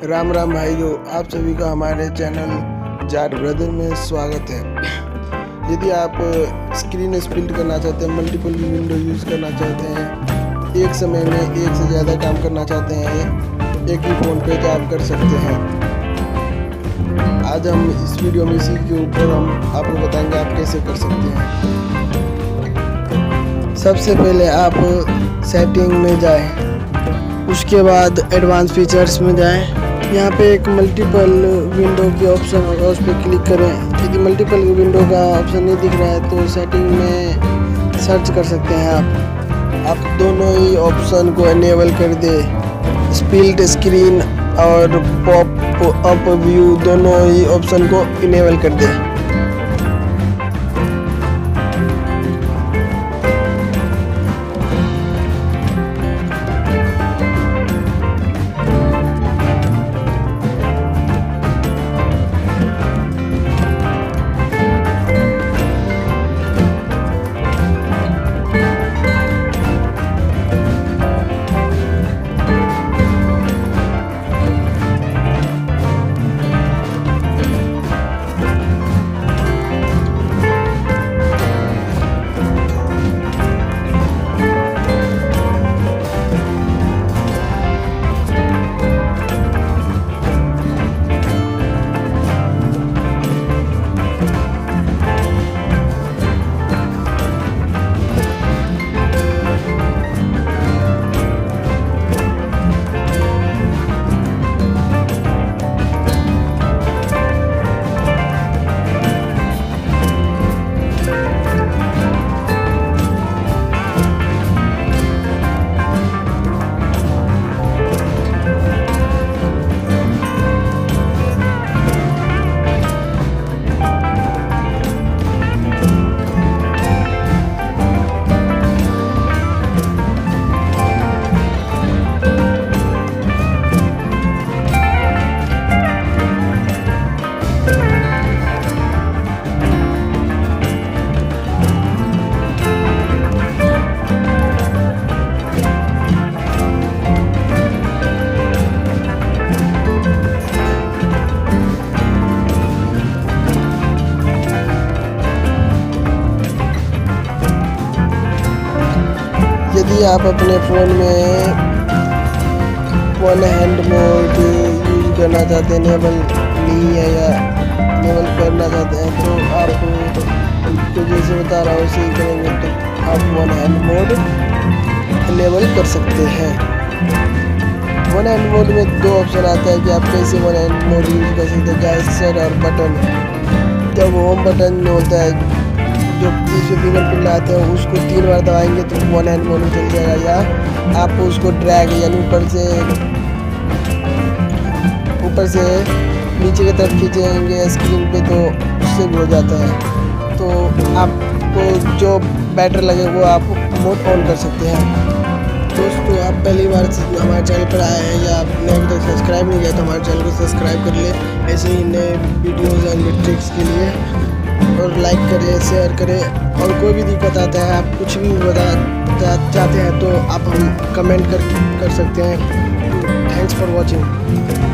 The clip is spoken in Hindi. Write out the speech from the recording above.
राम राम भाइयों, आप सभी का हमारे चैनल जार ब्रदर में स्वागत है। यदि आप स्क्रीन स्पिल्ट करना चाहते हैं, मल्टीपल विंडो यूज़ करना चाहते हैं, एक समय में एक से ज़्यादा काम करना चाहते हैं एक ही फ़ोन पे, तो आप कर सकते हैं। आज हम इस वीडियो में इसी के ऊपर हम आपको बताएंगे आप कैसे कर सकते हैं। सबसे पहले आप सेटिंग में जाएं, उसके बाद एडवांस फीचर्स में जाएं। यहाँ पे एक मल्टीपल विंडो की ऑप्शन होगा, उस पर क्लिक करें। यदि मल्टीपल विंडो का ऑप्शन नहीं दिख रहा है तो सेटिंग में सर्च कर सकते हैं आप दोनों ही ऑप्शन को इनेबल कर दे। स्पिल्ट स्क्रीन और पॉप अप व्यू दोनों ही ऑप्शन को इनेबल कर दे। यदि आप अपने फ़ोन में वन हैंड मोड यूज़ करना चाहते हैं, इनेबल नहीं है या इनेबल करना चाहते हैं, तो आप तो जैसे बता रहा हूँ वैसे ही करेंगे तो आप वन हैंड मोड इनेबल कर सकते हैं। वन हैंड मोड में दो ऑप्शन आता है कि आप कैसे वन हैंड मोड यूज़ कर सकते हैं, जैसे और बटन। जब होम बटन होता है जो तीसरे फिंगरप्रिंट आते हैं उसको 3 बार दबाएंगे तो वन हैंड मोड में चल जाएगा, या आप उसको ड्रैग यानी ऊपर से नीचे की तरफ खींचेंगे स्क्रीन पे तो उससे भी हो जाता है। तो आपको जो बेटर लगे वो आप मोड ऑन कर सकते हैं। दोस्तों, आप पहली बार हमारे चैनल पर आए हैं या आपने अभी तक सब्सक्राइब नहीं किया तो हमारे चैनल को सब्सक्राइब कर ले, ऐसे ही नए वीडियोज़ एंड ट्रिक्स के लिए, और लाइक करें, शेयर करें। और कोई भी दिक्कत आता है, आप कुछ भी बता चाहते हैं तो आप हम कमेंट कर सकते हैं। Thanks for watching.